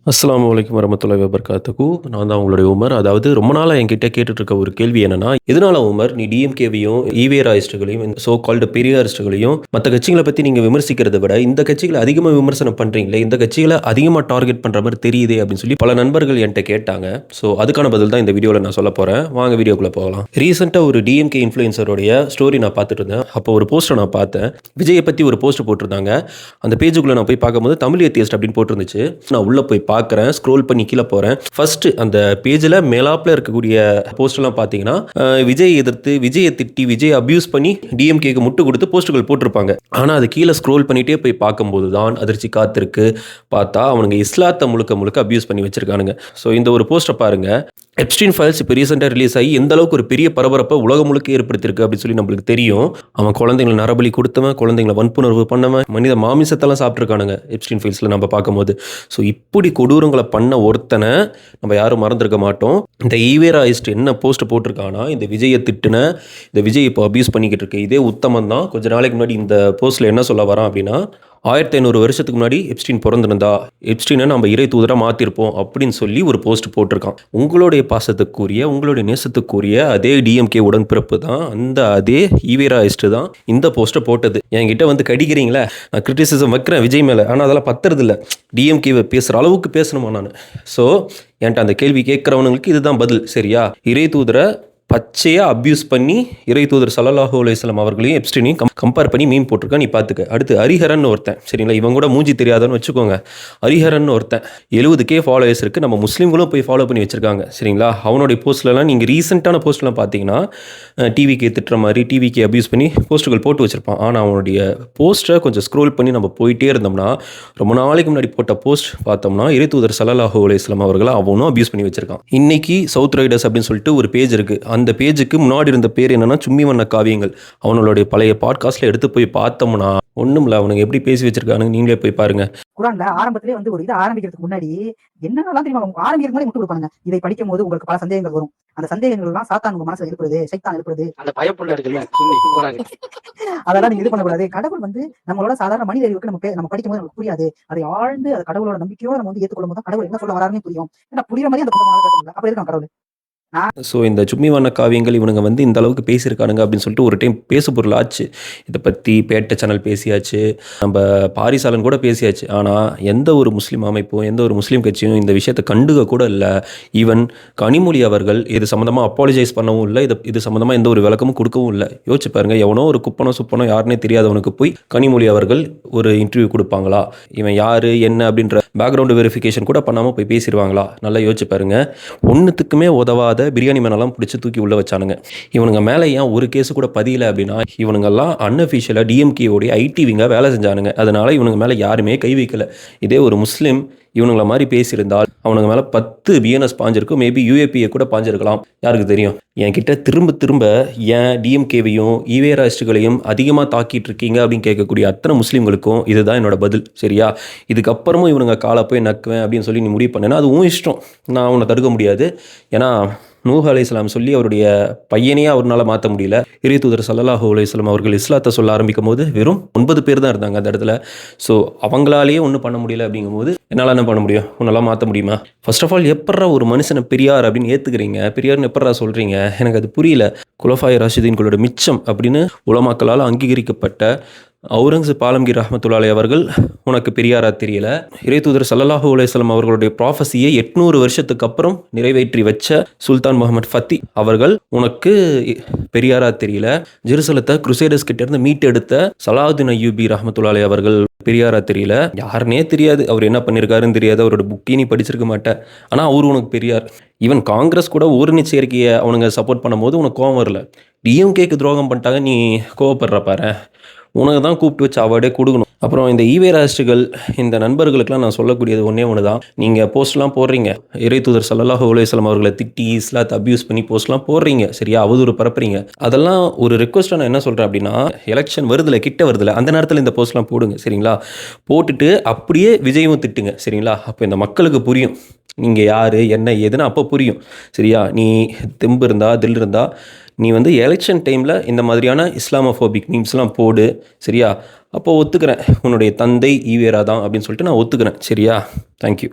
அஸ்ஸலாமு அலைக்கும் வரமத்துல்லாஹி வபரகாத்துஹு. நான் தான் உங்களுடைய உமர். அதாவது ரொம்ப நாளா என்கிட்ட கேட்டுட்டு இருக்க ஒரு கேள்வி என்னன்னா, எதனால உமர் நீ டிஎம்கேவையும், ஈவேராயிஸ்ட்டுகளையும், சோ கால்டு பெரியாரிஸ்ட்டுகளையும் மத்த கட்சிகள பத்தி நீங்க விமர்சிக்கிறத விட, இந்த கட்சிகள அதிகமா விமர்சனம் பண்றீங்களே, இந்த கட்சிகள அதிகமா டார்கெட் பண்ற மாரி தெரியுதே அப்படின்னு சொல்லி பல நண்பர்கள் என்ட்ட கேட்டாங்க. ஸோ அதுக்கான பதில் தான் இந்த வீடியோல நான் சொல்லப் போறேன். வாங்க வீடியோக்குள்ள போகலாம். ரீசென்ட்டா ஒரு டிஎம்கே இன்ஃப்ளூயன்சருடைய ஸ்டோரி நான் பார்த்துட்டு இருந்தேன். அப்போ ஒரு போஸ்ட்ட நான் பார்த்தேன். விஜய பத்தி ஒரு போஸ்ட் போட்டிருந்தாங்க. அந்த பேஜுக்குள்ள நான் போய் பார்க்கும்போது தமிழ் ஏத்தியஸ்ட் அப்படின்னு போட்டிருந்துச்சு. நான் உள்ள போய் பார்க்குறேன், ஸ்க்ரோல் பண்ணி கீழே போகிறேன். ஃபர்ஸ்ட் அந்த பேஜில் மேலாப்பில் இருக்கக்கூடிய போஸ்ட்லாம் பார்த்தீங்கன்னா, விஜய் எதிர்த்து, விஜயை திட்டி, விஜய் அபியூஸ் பண்ணி டிஎம்கேக்கு முட்டு கொடுத்து போஸ்ட்டுகள் போட்டிருப்பாங்க. ஆனால் அது கீழே ஸ்க்ரோல் பண்ணிகிட்டே போய் பார்க்கும்போது தான் அதிர்ச்சி காத்திருக்கு. பார்த்தா அவனுங்க இஸ்லாத்தை முழுக்க முழுக்க அபியூஸ் பண்ணி வச்சிருக்கானுங்க. ஸோ இந்த ஒரு போஸ்ட்டை பாருங்க. எப்ஸ்டீன் ஃபைல்ஸ் இப்போ ரீசெண்டாக ரிலீஸ் ஆகி எந்த அளவுக்கு ஒரு பெரிய பரபரப்பை உலகம் முழுக்க ஏற்படுத்தியிருக்கு அப்படின்னு சொல்லி நம்மளுக்கு தெரியும். அவன் குழந்தைங்களை நரபலி கொடுத்தவன், குழந்தைங்களை வன்புணர்வு பண்ணவன், மனித மாமிசத்தெல்லாம் சாப்பிட்ருக்கானுங்க எப்ஸ்டீன் ஃபைல்ஸில் நம்ம பார்க்கும்போது. ஸோ இப்படி கொடூரங்களை பண்ண ஒருத்தனை நம்ம யாரும் மறந்துருக்க மாட்டோம். இந்த ஈவேராயிஸ்ட் என்ன போஸ்ட் போட்டிருக்கானா, இந்த விஜயை திட்டுன, இந்த விஜய் இப்போ அபியூஸ் பண்ணிக்கிட்டு இருக்கு இதே உத்தமன் தான். கொஞ்ச நாளைக்கு முன்னாடி இந்த போஸ்ட்டில் என்ன சொல்ல வரான் அப்படின்னா, 1500 வருஷத்துக்கு முன்னாடி எப்ஸ்டீன் பிறந்திருந்தா எப்ஸ்டீனை நம்ம இறை தூதராக மாற்றிருப்போம் அப்படின்னு சொல்லி ஒரு போஸ்ட் போட்டிருக்கான். உங்களுடைய பாசத்துக்குரிய, உங்களுடைய நேசத்துக்குரிய அதே டிஎம்கே உடன்பிறப்பு தான், அந்த அதே ஈவேராயிஸ்ட் தான் இந்த போஸ்ட்டை போட்டது. என்கிட்ட வந்து கடிக்கிறீங்களே, நான் கிரிட்டிசிசம் வைக்கிறேன் விஜய் மேலே, ஆனால் அதெல்லாம் பத்துறதில்ல. டிஎம்கேவை பேசுகிற அளவுக்கு பேசணுமா நான்? ஸோ என்கிட்ட அந்த கேள்வி கேட்குறவனுங்களுக்கு இதுதான் பதில். சரியா? இறை தூதரை பச்சையாக அப்யூஸ் பண்ணி இறை தூதர் ஸல்லல்லாஹு அலைஹி வஸல்லம் அவர்களையும் எப்ஸ்டீனையும் கம்பேர் பண்ணி மீம் போட்டிருக்கான். நீ பார்த்துக்க. அடுத்து ஹரிஹரன் ஒருத்தன், சரிங்களா? இவன் கூட மூஞ்சி தெரியாதான்னு வச்சுக்கோங்க. ஹரிஹரன் ஒருத்தன் 70K ஃபாலோவர்ஸ் இருக்குது. நம்ம முஸ்லீம்களும் போய் ஃபாலோ பண்ணி வச்சுருக்காங்க, சரிங்களா? அவனுடைய போஸ்ட்லலாம் நீங்கள் ரீசெண்டான போஸ்ட்லாம் பார்த்தீங்கன்னா டிவிக்கு திட்டுற மாதிரி, டிவிக்கு அப்யூஸ் பண்ணி போஸ்ட்டுகள் போட்டு வச்சுருப்பான். ஆனால் அவனுடைய போஸ்ட்டை கொஞ்சம் ஸ்க்ரோல் பண்ணி நம்ம போயிட்டே இருந்தோம்னா, ரொம்ப நாளைக்கு முன்னாடி போட்ட போஸ்ட் பார்த்தோம்னா இறை தூதர் ஸல்லல்லாஹு அலைஹி வஸல்லம் அவர்களை அவனும் அப்யூஸ் பண்ணி வச்சுருக்கான். இன்னைக்கு சவுத் ரைடர்ஸ் அப்படின்னு சொல்லிட்டு ஒரு பேஜ் இருக்குது. அந்த பேஜுக்கு முன்னாடி இருந்த பேர் என்னன்னா சும்மி வண்ண காவியங்கள். அவனுடைய பழைய பாட்காஸ்ட்ல எடுத்து போய் பார்த்தோம்னா ஒன்றும் இல்லை, அவனுங்க எப்படி பேசி வச்சிருக்கானுங்க நீங்களே போய் பாருங்க. குரான்ல ஆரம்பத்திலே வந்து ஒரு இதை ஆரம்பிக்கிறதுக்கு முன்னாடி என்னென்னலாம் தெரியுமா ஆரம்பிக்கிறதுக்கு முன்னாடி முட்டு கொடுப்பாங்க. இதை படிக்கும் போது உங்களுக்கு பல சந்தேகங்கள் வரும். அந்த சந்தேகங்கள் எல்லாம் சாத்தான் உங்க மனசுல எழுப்புறது, சைத்தான் எழுப்புறது, அந்த பயப்புள்ள இருக்குல்ல அதெல்லாம் நீங்க இது பண்ணக்கூடாது. கடவுள் வந்து நம்மளோட சாதாரண மனித அறிவுக்கு நம்ம படிக்கும் போது நமக்கு புரியாது. அதை ஆழ்ந்து அது கடவுளோட நம்பிக்கையோட நம்ம வந்து ஏற்றுக்கொள்ளும் போது கடவுள் என்ன சொல்ல வராருன்னு புரியும். ஏன்னா புரியுற மாதிரி அந்த அப்படி இருக்கான் கடவுள். ஸோ இந்த சும்மி வண்ண காவியங்கள் இவனுங்க வந்து இந்த அளவுக்கு பேசியிருக்கானுங்க அப்படின்னு சொல்லிட்டு ஒரு டைம் பேசு பொருள் ஆச்சு. இதை பற்றி பேட்ட சேனல் பேசியாச்சு, நம்ம பாரிசாலன் கூட பேசியாச்சு. ஆனால் எந்த ஒரு முஸ்லீம் அமைப்பும், எந்த ஒரு முஸ்லீம் கட்சியும் இந்த விஷயத்தை கண்டுக்க கூட இல்லை. ஈவன் கனிமொழி அவர்கள் இது சம்மந்தமாக அப்பாலஜைஸ் பண்ணவும் இல்லை, இது சம்மந்தமாக எந்த ஒரு விளக்கமும் கொடுக்கவும் இல்லை. யோசிச்சு பாருங்க, எவனோ ஒரு குப்பனோ சுப்பனோ யாருன்னே தெரியாதவனுக்கு போய் கனிமொழி அவர்கள் ஒரு இன்டர்வியூ கொடுப்பாங்களா? இவன் யார் என்ன அப்படின்ற பேக்ரவுண்டு வெரிஃபிகேஷன் கூட பண்ணாமல் போய் பேசிடுவாங்களா? நல்லா யோசிச்சு பாருங்க. ஒன்றுத்துக்குமே உதவாத பிரியாணி மேனெல்லாம் பிடிச்சி தூக்கி உள்ள வச்சானுங்க. இவனுங்க மேலே ஏன் ஒரு கேஸு கூட பதியல அப்படின்னா, இவனுங்கெல்லாம் அன்அஃபிஷியலாக டிஎம்கேவோடைய ஐடி விங்காக வேலை செஞ்சானுங்க. அதனால இவனுங்க மேலே யாருமே கை வைக்கல. இதே ஒரு முஸ்லீம் இவனுங்களை மாதிரி பேசியிருந்தால் அவனுங்க மேலே 10 பிஎன்எஸ் பாஞ்சிருக்கும், மேபி யூஏபியை கூட பாஞ்சிருக்கலாம், யாருக்கு தெரியும்? என்கிட்ட திரும்ப திரும்ப ஏன் டிஎம்கேவையும் ஈவேராயிஸ்ட்டுகளையும் அதிகமாக தாக்கிட்டு இருக்கீங்க அப்படின்னு கேட்கக்கூடிய அத்தனை முஸ்லீம்களுக்கும் இதுதான் என்னோட பதில். சரியா? இதுக்கப்புறமும் இவனுங்க காலை போய் நக்குவேன் அப்படின்னு சொல்லி நீ முடிவு பண்ணேன்னா அது உன் இஷ்டம், நான் உன்னை தடுக்க முடியாது. ஏன்னா நூஹ் அலைஹிஸ்ஸலாம் சொல்லி அவருடைய பையனையே அவரால் மாற்ற முடியல. இறை தூதர் ஸல்லல்லாஹு அலைஹி வஸல்லம் அவர்கள் இஸ்லாத்தை சொல்ல ஆரம்பிக்கும் போது வெறும் 9 பேர் தான் இருந்தாங்க அந்த இடத்துல. ஸோ அவங்களாலேயே ஒன்றும் பண்ண முடியல அப்படிங்கும்போது என்னால் என்ன பண்ண முடியும்? உன்னெல்லாம் மாற்ற முடியுமா? ஃபர்ஸ்ட் ஆஃப் ஆல் எப்பட்றா ஒரு மனுஷனை பெரியார் அப்படின்னு ஏற்றுக்கிறீங்க? பெரியார்னு எப்பட்றா சொல்கிறீங்க? எனக்கு அது புரியல. குலஃபாய் ராஷிதீன்களோட மிச்சம் அப்படின்னு உலமாக்களால் அங்கீகரிக்கப்பட்ட அவுரங்கசீப் ஆலம்கீர் ரஹ்மத்துல்லாஹி அவர்கள் உனக்கு பெரியாரா தெரியல? இறை தூதர் ஸல்லல்லாஹு அலைஹி வஸல்லம் அவர்களுடைய ப்ராஃபஸியை 800 வருஷத்துக்கு அப்புறம் நிறைவேற்றி வச்ச சுல்தான் முகமது ஃபத்தி அவர்கள் உனக்கு பெரியாரா தெரியல? ஜெருசலத்தை குருசேடர்ஸ் கிட்ட இருந்து மீட்டெடுத்த சலாஹுதீன் அய்யூபி ரஹ்மத்துல்லாஹி அவர்கள் பெரியாரா தெரியல? யாருன்னே தெரியாது, அவர் என்ன பண்ணியிருக்காருன்னு தெரியாது, அவரோட புக்கையும் நீ படிச்சிருக்க மாட்டேன், ஆனால் அவரு உனக்கு பெரியார். ஈவன் காங்கிரஸ் கூட ஒரு சேர்க்கையை அவனுங்க சப்போர்ட் பண்ணும்போது உனக்கு கோவம் வரல. டிஎம்கேக்கு துரோகம் பண்ணிட்டாங்க, நீ கோவப்படுற பாரு. உனக்கு தான் கூப்பிட்டு வச்சு அவார்டே கொடுக்கணும். அப்புறம் இந்த ஈவேராயிஸ்ட்டுகள் இந்த நண்பர்களுக்கெல்லாம் நான் சொல்லக்கூடியது ஒன்று தான். நீங்கள் போஸ்ட்லாம் போடுறீங்க, இறை தூதர் ஸல்லல்லாஹு அலைஹி வஸல்லம் அவர்களை திட்டி இஸ்லாத்தை அபியூஸ் பண்ணி போஸ்ட்லாம் போடுறீங்க, சரியா? அவதூறு பரப்புறீங்க. அதெல்லாம் ஒரு ரெக்வஸ்ட்டாக நான் என்ன சொல்கிறேன் அப்படின்னா, எலெக்ஷன் வருதுல, கிட்ட வருதுல, அந்த நேரத்தில் இந்த போஸ்ட்லாம் போடுங்க, சரிங்களா? போட்டுட்டு அப்படியே விஜயும் திட்டுங்க, சரிங்களா? அப்போ இந்த மக்களுக்கு புரியும் நீங்கள் யார் என்ன ஏதுன்னு அப்போ புரியும், சரியா? நீ தெம்பு இருந்தா தில் இருந்தா நீ வந்து எலெக்ஷன் டைமில் இந்த மாதிரியான இஸ்லாமோஃபோபிக் மீம்ஸ்லாம் போடு, சரியா? அப்போது ஒத்துக்கிறேன், உன்னுடைய தந்தை ஈவேரா தான் அப்படின்னு சொல்லிட்டு நான் ஒத்துக்கிறேன், சரியா? தேங்க்யூ.